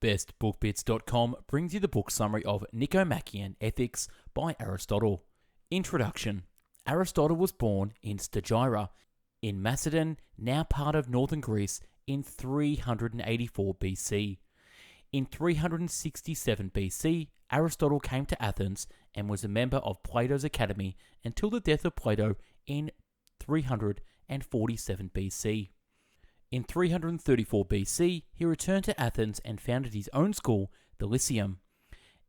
BestBookBits.com brings you the book summary of Nicomachean Ethics by Aristotle. Introduction. Aristotle was born in Stagira, in Macedon, now part of northern Greece, in 384 BC. In 367 BC, Aristotle came to Athens and was a member of Plato's Academy until the death of Plato in 347 BC. In 334 BC, he returned to Athens and founded his own school, the Lyceum.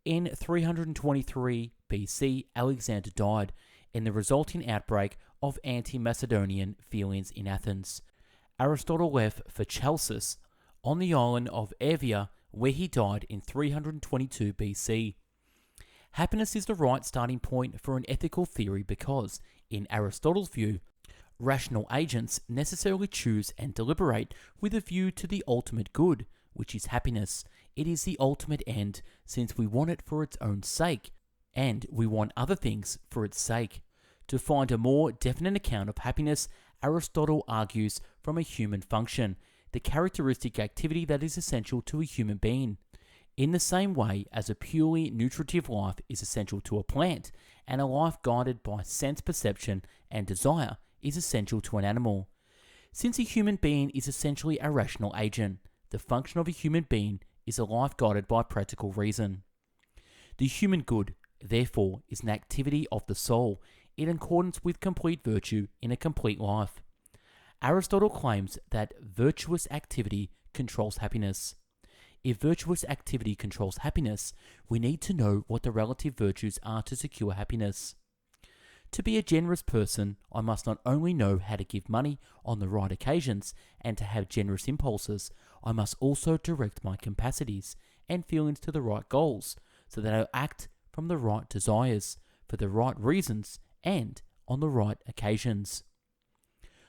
In 323 BC, Alexander died in the resulting outbreak of anti-Macedonian feelings in Athens. Aristotle left for Chalcis, on the island of Evia, where he died in 322 BC. Happiness is the right starting point for an ethical theory because, in Aristotle's view, rational agents necessarily choose and deliberate with a view to the ultimate good, which is happiness. It is the ultimate end, since we want it for its own sake, and we want other things for its sake. To find a more definite account of happiness, Aristotle argues from a human function, the characteristic activity that is essential to a human being. In the same way as a purely nutritive life is essential to a plant, and a life guided by sense perception and desire is essential to an animal. Since a human being is essentially a rational agent, the function of a human being is a life guided by practical reason. The human good, therefore, is an activity of the soul in accordance with complete virtue in a complete life. Aristotle claims that virtuous activity controls happiness. If virtuous activity controls happiness, we need to know what the relative virtues are to secure happiness. To be a generous person, I must not only know how to give money on the right occasions and to have generous impulses, I must also direct my capacities and feelings to the right goals, so that I act from the right desires, for the right reasons, and on the right occasions.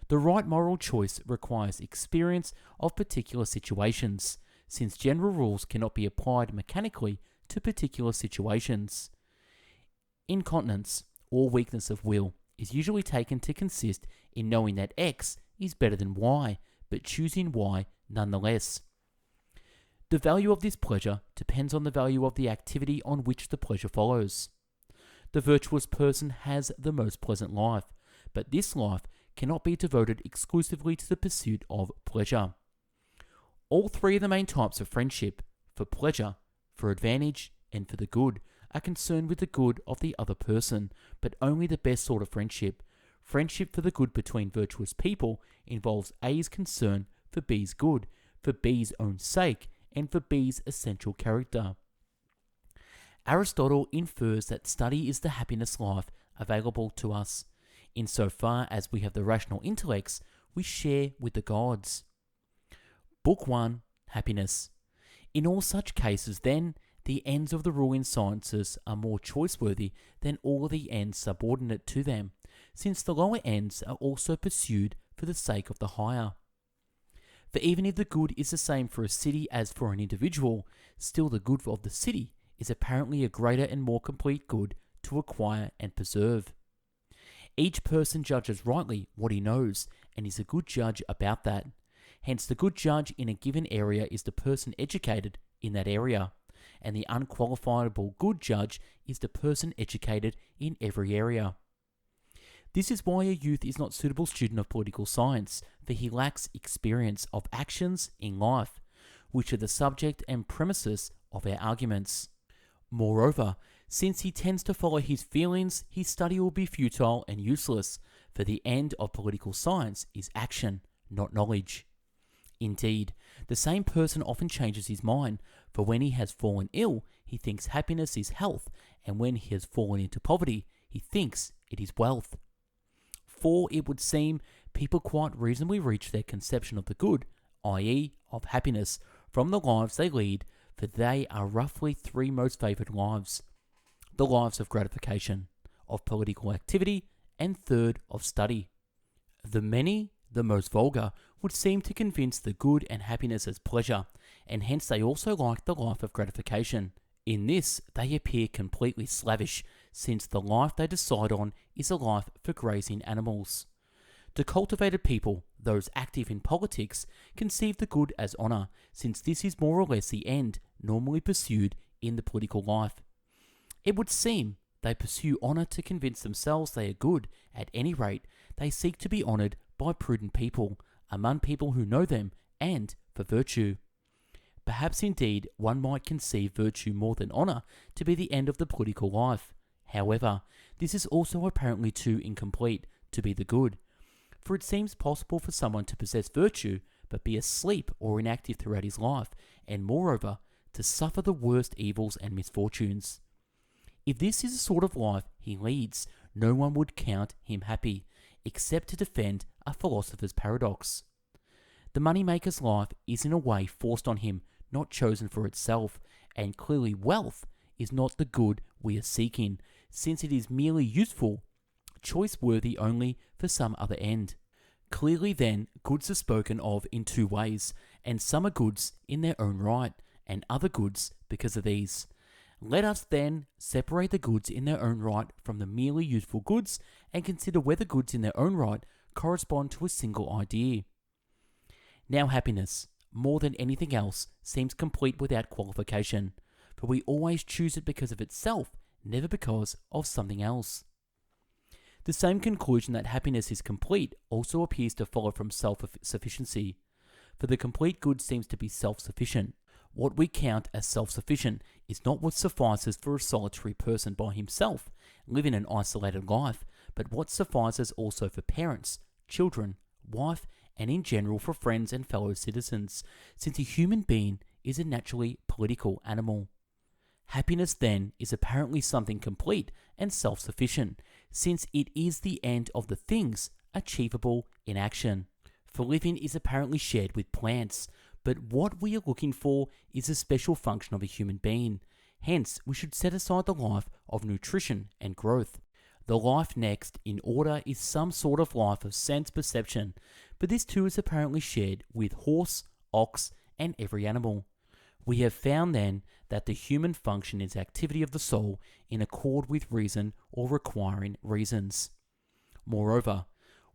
The right moral choice requires experience of particular situations, since general rules cannot be applied mechanically to particular situations. Incontinence, or weakness of will, is usually taken to consist in knowing that X is better than Y, but choosing Y nonetheless. The value of this pleasure depends on the value of the activity on which the pleasure follows. The virtuous person has the most pleasant life, but this life cannot be devoted exclusively to the pursuit of pleasure. All three of the main types of friendship, for pleasure, for advantage, and for the good, are concerned with the good of the other person, but only the best sort of friendship. Friendship for the good between virtuous people involves A's concern for B's good, for B's own sake, and for B's essential character. Aristotle infers that study is the happiness life available to us. Insofar as we have the rational intellects, we share with the gods. Book 1. Happiness. In all such cases, then, the ends of the ruling sciences are more choice-worthy than all the ends subordinate to them, since the lower ends are also pursued for the sake of the higher. For even if the good is the same for a city as for an individual, still the good of the city is apparently a greater and more complete good to acquire and preserve. Each person judges rightly what he knows, and is a good judge about that. Hence, the good judge in a given area is the person educated in that area, and the unqualifiable good judge is the person educated in every area. This is why a youth is not suitable student of political science, for he lacks experience of actions in life, which are the subject and premises of our arguments. Moreover, since he tends to follow his feelings, his study will be futile and useless, for the end of political science is action, not knowledge. Indeed, the same person often changes his mind, for when he has fallen ill, he thinks happiness is health, and when he has fallen into poverty, he thinks it is wealth. For it would seem people quite reasonably reach their conception of the good, i.e., of happiness, from the lives they lead, for they are roughly three most favoured lives: the lives of gratification, of political activity, and third, of study. The many, the most vulgar, would seem to convince the good and happiness as pleasure, and hence they also like the life of gratification. In this, they appear completely slavish, since the life they decide on is a life for grazing animals. The cultivated people, those active in politics conceive the good as honour, since this is more or less the end normally pursued in the political life. It would seem they pursue honour to convince themselves they are good. At any rate, they seek to be honoured by prudent people, among people who know them, and for virtue. Perhaps indeed one might conceive virtue more than honour to be the end of the political life. However, this is also apparently too incomplete to be the good, for it seems possible for someone to possess virtue but be asleep or inactive throughout his life, and moreover, to suffer the worst evils and misfortunes. If this is the sort of life he leads, no one would count him happy, except to defend a philosopher's paradox. The moneymaker's life is in a way forced on him, not chosen for itself, and clearly wealth is not the good we are seeking, since it is merely useful, choice worthy only for some other end. Clearly then, goods are spoken of in two ways, and some are goods in their own right, and other goods because of these. Let us then separate the goods in their own right from the merely useful goods, and consider whether goods in their own right correspond to a single idea. Now happiness, more than anything else, seems complete without qualification, for we always choose it because of itself, never because of something else. The same conclusion that happiness is complete also appears to follow from self-sufficiency, for the complete good seems to be self-sufficient. What we count as self-sufficient is not what suffices for a solitary person by himself, living an isolated life, but what suffices also for parents, children, wife, and in general for friends and fellow citizens, since a human being is a naturally political animal. Happiness then is apparently something complete and self-sufficient, since it is the end of the things achievable in action. For living is apparently shared with plants, but what we are looking for is a special function of a human being. Hence, we should set aside the life of nutrition and growth. The life next in order is some sort of life of sense perception, but this too is apparently shared with horse, ox, and every animal. We have found then that the human function is activity of the soul in accord with reason or requiring reasons. Moreover,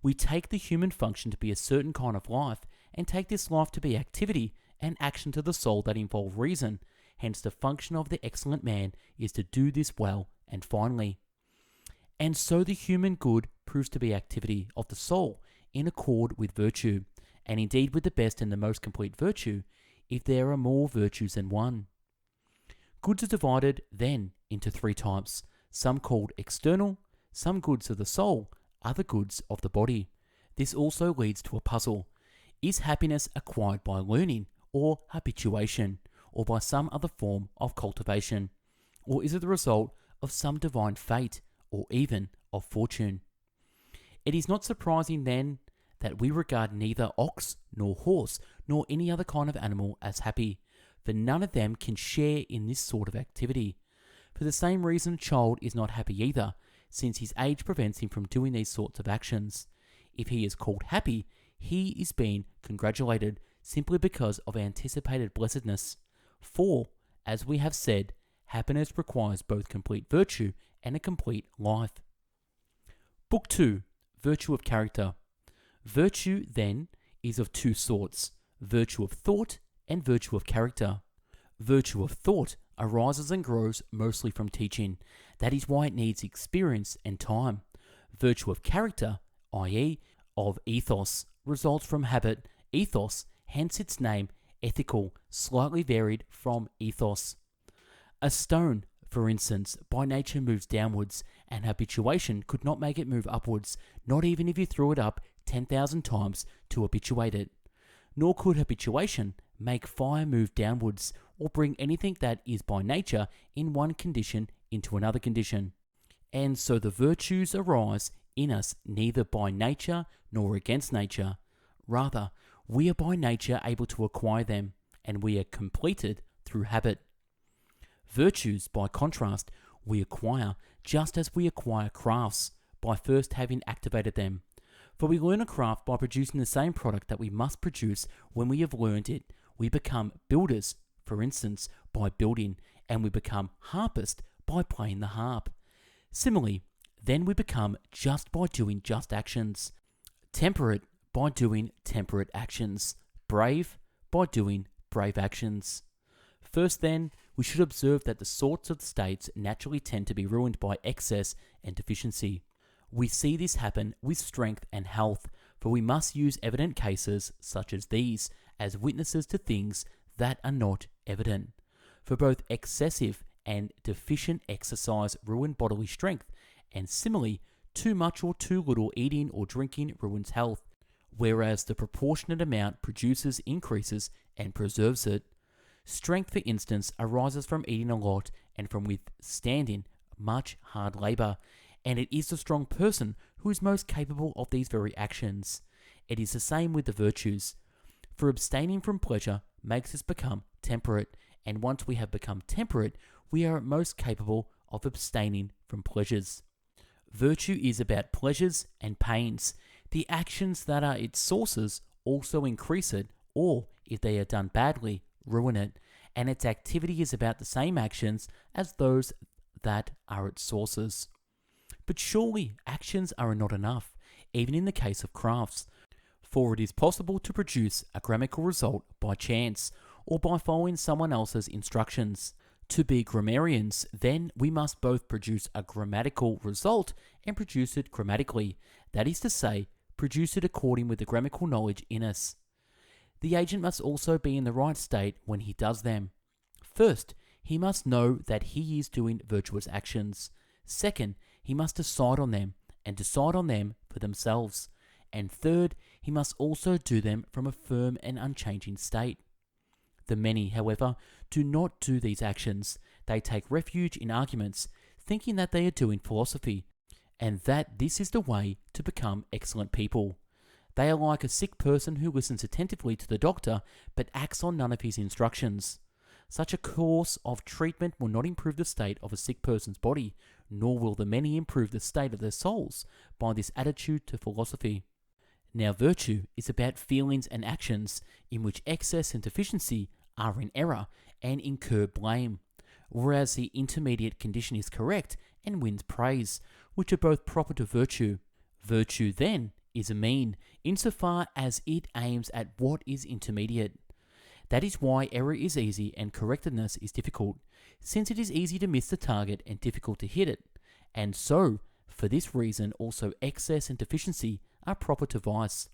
we take the human function to be a certain kind of life, and take this life to be activity and action to the soul that involve reason. Hence the function of the excellent man is to do this well and finely. And so the human good proves to be activity of the soul in accord with virtue, and indeed with the best and the most complete virtue, if there are more virtues than one. Goods are divided then into three types, some called external, some goods of the soul, other goods of the body. This also leads to a puzzle. Is happiness acquired by learning or habituation, or by some other form of cultivation? Or is it the result of some divine fate, or even of fortune? It is not surprising then that we regard neither ox nor horse nor any other kind of animal as happy, for none of them can share in this sort of activity. For the same reason, a child is not happy either, since his age prevents him from doing these sorts of actions. If he is called happy, he is being congratulated simply because of anticipated blessedness. For, as we have said, happiness requires both complete virtue and a complete life. Book 2. Virtue of Character. Virtue, then, is of two sorts, virtue of thought and virtue of character. Virtue of thought arises and grows mostly from teaching. That is why it needs experience and time. Virtue of character, i.e., of ethos, results from habit, ethos, hence its name, ethical, slightly varied from ethos. A stone, for instance, by nature moves downwards, and habituation could not make it move upwards, not even if you threw it up 10,000 times to habituate it. Nor could habituation make fire move downwards, or bring anything that is by nature in one condition into another condition. And so the virtues arise in us neither by nature nor against nature. Rather, we are by nature able to acquire them, and we are completed through habit. Virtues, by contrast, we acquire just as we acquire crafts, by first having activated them. For we learn a craft by producing the same product that we must produce when we have learned it. We become builders, for instance, by building, and we become harpists by playing the harp. Similarly, then we become just by doing just actions, temperate by doing temperate actions, brave by doing brave actions. First then, we should observe that the sorts of states naturally tend to be ruined by excess and deficiency. We see this happen with strength and health, for we must use evident cases such as these as witnesses to things that are not evident. For both excessive and deficient exercise ruin bodily strength, and similarly, too much or too little eating or drinking ruins health, whereas the proportionate amount produces, increases, and preserves it. Strength, for instance, arises from eating a lot and from withstanding much hard labour, and it is the strong person who is most capable of these very actions. It is the same with the virtues. For abstaining from pleasure makes us become temperate, and once we have become temperate, we are most capable of abstaining from pleasures. Virtue is about pleasures and pains. The actions that are its sources also increase it, or, if they are done badly, ruin it, and its activity is about the same actions as those that are its sources. But surely actions are not enough, even in the case of crafts, for it is possible to produce a grammatical result by chance, or by following someone else's instructions. To be grammarians, then, we must both produce a grammatical result and produce it grammatically, that is to say, produce it according with the grammatical knowledge in us. The agent must also be in the right state when he does them. First, he must know that he is doing virtuous actions. Second, he must decide on them, and decide on them for themselves. And third, he must also do them from a firm and unchanging state. The many, however, do not do these actions. They take refuge in arguments, thinking that they are doing philosophy, and that this is the way to become excellent people. They are like a sick person who listens attentively to the doctor, but acts on none of his instructions. Such a course of treatment will not improve the state of a sick person's body, nor will the many improve the state of their souls by this attitude to philosophy. Now, virtue is about feelings and actions in which excess and deficiency are in error and incur blame, whereas the intermediate condition is correct and wins praise, which are both proper to virtue. Virtue, then, is a mean, insofar as it aims at what is intermediate. That is why error is easy and correctness is difficult, since it is easy to miss the target and difficult to hit it. And so, for this reason, also excess and deficiency are proper to vice.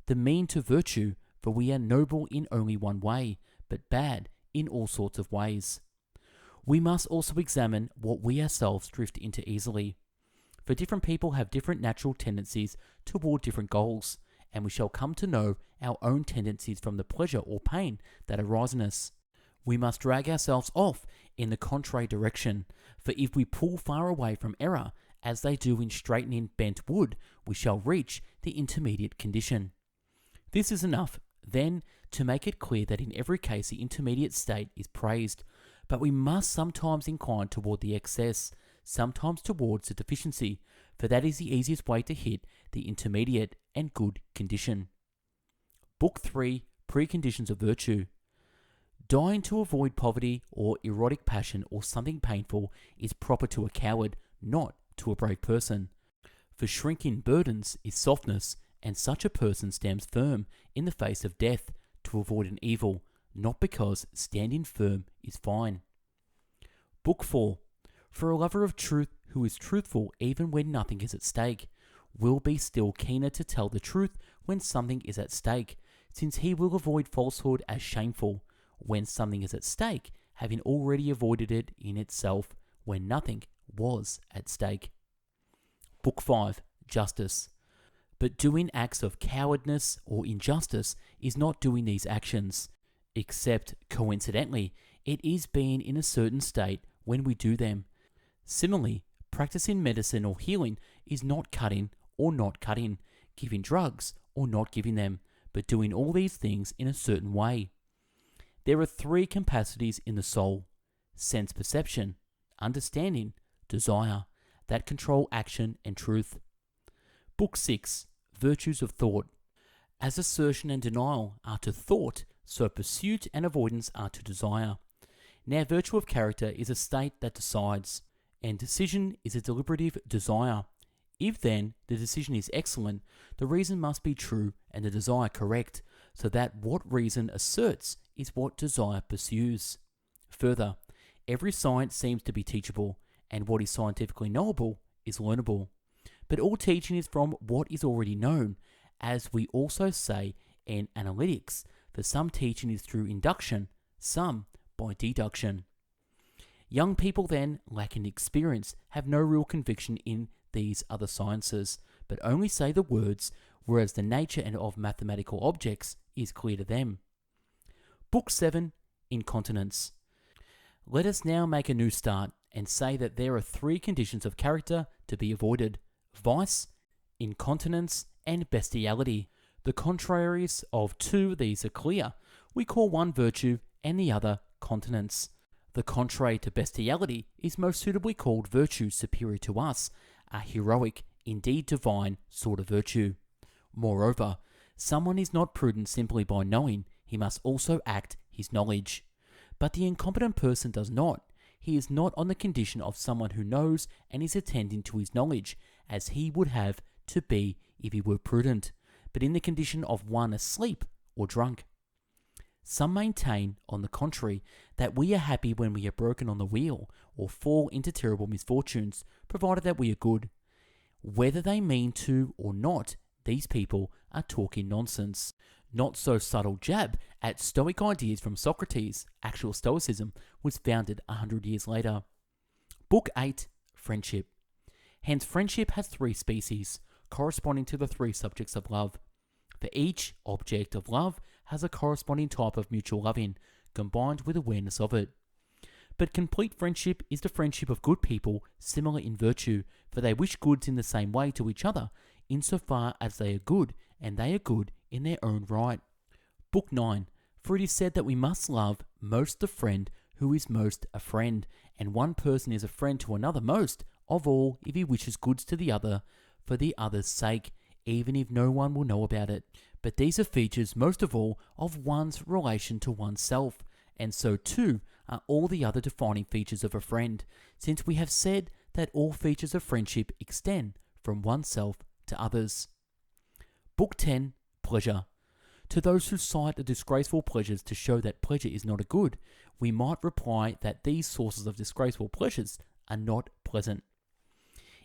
The mean to virtue, for we are noble in only one way, but bad in all sorts of ways. We must also examine what we ourselves drift into easily. For different people have different natural tendencies toward different goals, and we shall come to know our own tendencies from the pleasure or pain that arise in us. We must drag ourselves off in the contrary direction, for if we pull far away from error, as they do in straightening bent wood, we shall reach the intermediate condition. This is enough, then, to make it clear that in every case the intermediate state is praised, but we must sometimes incline toward the excess, sometimes towards the deficiency, for that is the easiest way to hit the intermediate and good condition. Book 3, Preconditions of Virtue. Dying to avoid poverty or erotic passion or something painful is proper to a coward, not to a brave person. For shrinking burdens is softness, and such a person stands firm in the face of death to avoid an evil, not because standing firm is fine. Book 4. For a lover of truth who is truthful even when nothing is at stake, will be still keener to tell the truth when something is at stake, since he will avoid falsehood as shameful, when something is at stake, having already avoided it in itself when nothing was at stake. Book 5. Justice. But doing acts of cowardness or injustice is not doing these actions, except coincidentally, it is being in a certain state when we do them. Similarly, practicing medicine or healing is not cutting or not cutting, giving drugs or not giving them, but doing all these things in a certain way. There are 3 capacities in the soul: sense perception, understanding, desire, that control action and truth. Book 6, Virtues of Thought. As assertion and denial are to thought, so pursuit and avoidance are to desire. Now, virtue of character is a state that decides, and decision is a deliberative desire. If then the decision is excellent, the reason must be true and the desire correct, so that what reason asserts is what desire pursues. Further, every science seems to be teachable, and what is scientifically knowable is learnable. But all teaching is from what is already known, as we also say in analytics, for some teaching is through induction, some by deduction. Young people then, lacking experience, have no real conviction in these other sciences, but only say the words, whereas the nature of mathematical objects is clear to them. Book 7, Incontinence. Let us now make a new start and say that there are 3 conditions of character to be avoided: vice, incontinence, and bestiality. The contraries of 2 of these are clear. We call one virtue and the other continence. The contrary to bestiality is most suitably called virtue superior to us, a heroic, indeed divine, sort of virtue. Moreover, someone is not prudent simply by knowing, he must also act his knowledge. But the incompetent person does not. He is not on the condition of someone who knows and is attending to his knowledge, as he would have to be if he were prudent, but in the condition of one asleep or drunk. Some maintain, on the contrary, that we are happy when we are broken on the wheel or fall into terrible misfortunes, provided that we are good. Whether they mean to or not, these people are talking nonsense. Not so subtle jab at Stoic ideas from Socrates. Actual Stoicism was founded 100 years later. Book 8, Friendship. Hence, friendship has 3 species, corresponding to the 3 subjects of love. For each object of love has a corresponding type of mutual loving, combined with awareness of it. But complete friendship is the friendship of good people, similar in virtue, for they wish goods in the same way to each other, insofar as they are good, and they are good in their own right. Book 9. For it is said that we must love most the friend who is most a friend, and one person is a friend to another most of all if he wishes goods to the other for the other's sake, even if no one will know about it. But these are features most of all of one's relation to oneself, and so too are all the other defining features of a friend, since we have said that all features of friendship extend from oneself to others. Book 10, Pleasure. To those who cite the disgraceful pleasures to show that pleasure is not a good, we might reply that these sources of disgraceful pleasures are not pleasant.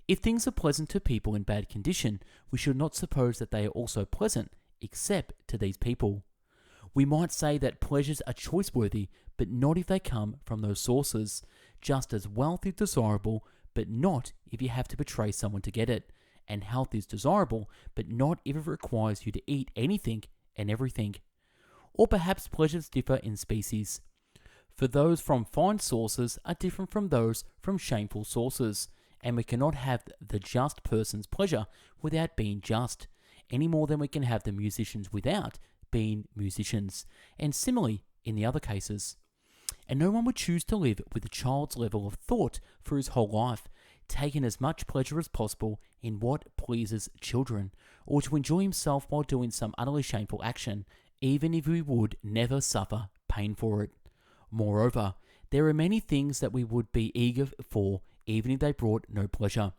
If things are pleasant to people in bad condition, we should not suppose that they are also pleasant, except to these people. We might say that pleasures are choice-worthy, but not if they come from those sources, just as wealth is desirable, but not if you have to betray someone to get it, and health is desirable, but not if it requires you to eat anything and everything. Or perhaps pleasures differ in species, for those from fine sources are different from those from shameful sources, and we cannot have the just person's pleasure without being just, any more than we can have the musicians without being musicians, and similarly in the other cases. And no one would choose to live with a child's level of thought for his whole life, taking as much pleasure as possible in what pleases children, or to enjoy himself while doing some utterly shameful action, even if we would never suffer pain for it. Moreover, there are many things that we would be eager for, even if they brought no pleasure.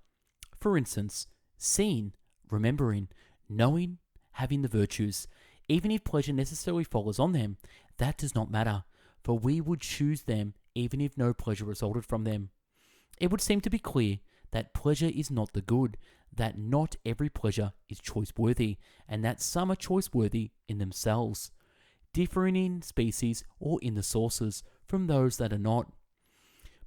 For instance, seeing, remembering, knowing, having the virtues. Even if pleasure necessarily follows on them, that does not matter, for we would choose them even if no pleasure resulted from them. It would seem to be clear that pleasure is not the good, that not every pleasure is choice-worthy, and that some are choice-worthy in themselves, differing in species or in the sources from those that are not.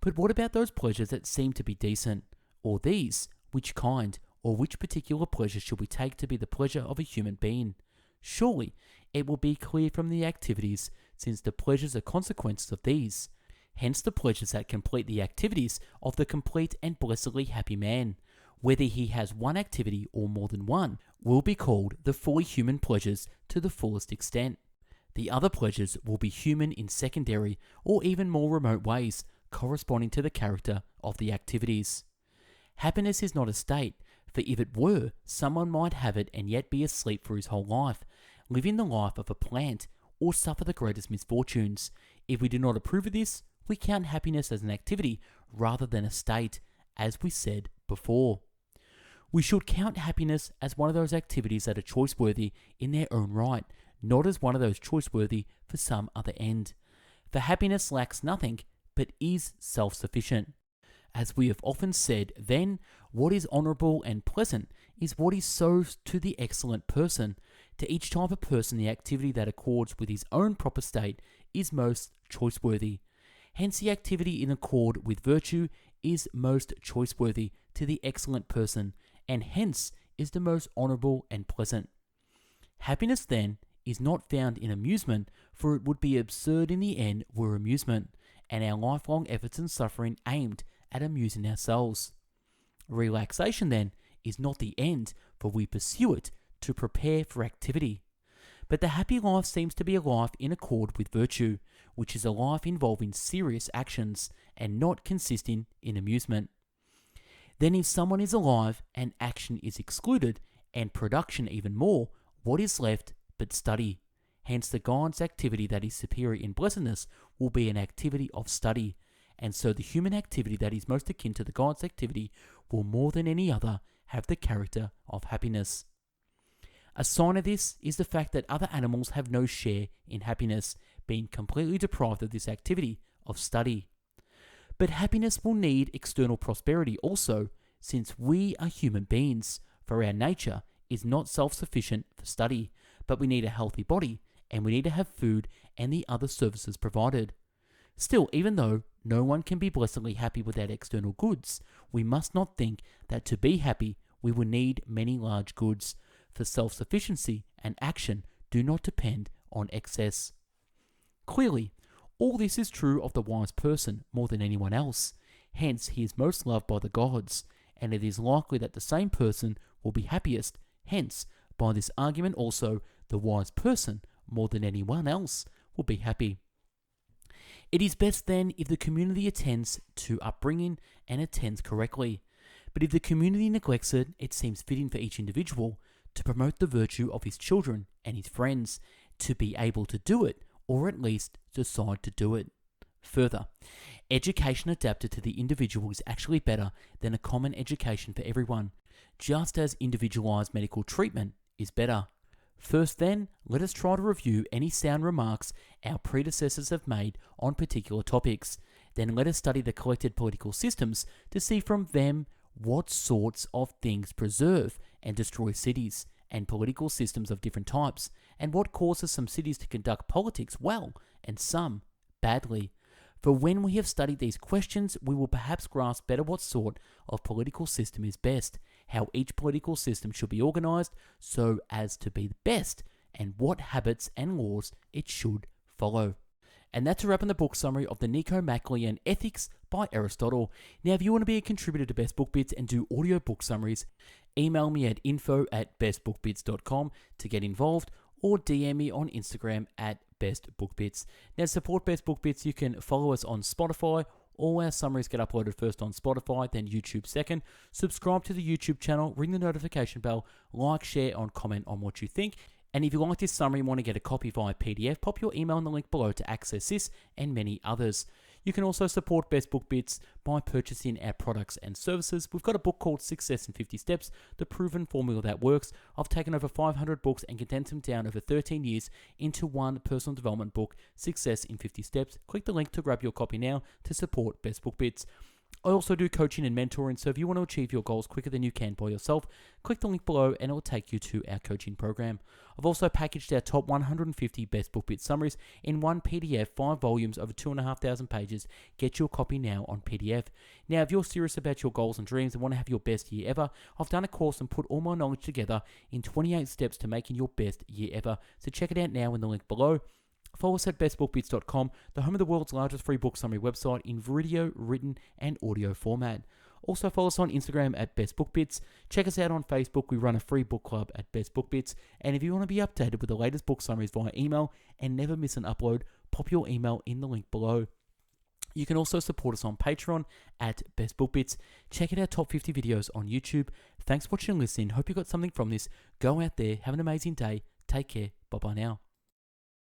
But what about those pleasures that seem to be decent? Or these, which kind or which particular pleasure should we take to be the pleasure of a human being? Surely it will be clear from the activities, since the pleasures are consequences of these. Hence the pleasures that complete the activities of the complete and blessedly happy man, whether he has one activity or more than one, will be called the fully human pleasures to the fullest extent. The other pleasures will be human in secondary or even more remote ways, corresponding to the character of the activities. Happiness is not a state, for if it were, someone might have it and yet be asleep for his whole life, living the life of a plant, or suffer the greatest misfortunes. If we do not approve of this, we count happiness as an activity rather than a state, as we said before. We should count happiness as one of those activities that are choice-worthy in their own right, not as one of those choice-worthy for some other end. For happiness lacks nothing, but is self-sufficient. As we have often said, then, what is honourable and pleasant is what is so to the excellent person. To each type of person, the activity that accords with his own proper state is most choice-worthy. Hence, the activity in accord with virtue is most choice-worthy to the excellent person, and hence is the most honourable and pleasant. Happiness, then, is not found in amusement, for it would be absurd in the end were amusement, and our lifelong efforts and suffering aimed at amusing ourselves. Relaxation, then, is not the end, for we pursue it to prepare for activity. But the happy life seems to be a life in accord with virtue, which is a life involving serious actions and not consisting in amusement. Then if someone is alive and action is excluded, and production even more, what is left but study? Hence the God's activity that is superior in blessedness will be an activity of study, and so the human activity that is most akin to the God's activity will more than any other have the character of happiness. A sign of this is the fact that other animals have no share in happiness, being completely deprived of this activity of study. But happiness will need external prosperity also, since we are human beings, for our nature is not self-sufficient for study, but we need a healthy body, and we need to have food and the other services provided. Still, even though no one can be blessedly happy without external goods, we must not think that to be happy we will need many large goods, for self-sufficiency and action do not depend on excess. Clearly, all this is true of the wise person more than anyone else. Hence, he is most loved by the gods, and it is likely that the same person will be happiest. Hence, by this argument also, the wise person more than anyone else will be happy. It is best then if the community attends to upbringing and attends correctly. But if the community neglects it, it seems fitting for each individual to promote the virtue of his children and his friends, to be able to do it, or at least decide to do it. Further, education adapted to the individual is actually better than a common education for everyone, just as individualized medical treatment is better. First then, let us try to review any sound remarks our predecessors have made on particular topics. Then let us study the collected political systems to see from them what sorts of things preserve and destroy cities and political systems of different types, and what causes some cities to conduct politics well and some badly. For when we have studied these questions, we will perhaps grasp better what sort of political system is best, how each political system should be organized so as to be the best, and what habits and laws it should follow. And that's a wrap on the book summary of the Nicomachean Ethics by Aristotle. Now, if you want to be a contributor to Best Book Bits and do audio book summaries, email me at info@bestbookbits.com to get involved, or DM me on Instagram at bestbookbits. Now, to support Best Book Bits, you can follow us on Spotify. All our summaries get uploaded first on Spotify, then YouTube second. Subscribe to the YouTube channel, ring the notification bell, like, share, and comment on what you think. And if you like this summary and want to get a copy via PDF, pop your email in the link below to access this and many others. You can also support Best Book Bits by purchasing our products and services. We've got a book called Success in 50 Steps, the proven formula that works. I've taken over 500 books and condensed them down over 13 years into one personal development book, Success in 50 Steps. Click the link to grab your copy now to support Best Book Bits. I also do coaching and mentoring, so if you want to achieve your goals quicker than you can by yourself, click the link below and it will take you to our coaching program. I've also packaged our top 150 Best Book Bits summaries in one PDF, 5 volumes over 2,500 pages. Get your copy now on PDF. Now, if you're serious about your goals and dreams and want to have your best year ever, I've done a course and put all my knowledge together in 28 steps to making your best year ever. So check it out now in the link below. Follow us at bestbookbits.com, the home of the world's largest free book summary website in video, written, and audio format. Also follow us on Instagram at bestbookbits. Check us out on Facebook. We run a free book club at Best Book Bits. And if you want to be updated with the latest book summaries via email and never miss an upload, pop your email in the link below. You can also support us on Patreon at Best Book Bits. Check out our top 50 videos on YouTube. Thanks for watching and listening. Hope you got something from this. Go out there, have an amazing day. Take care. Bye-bye now.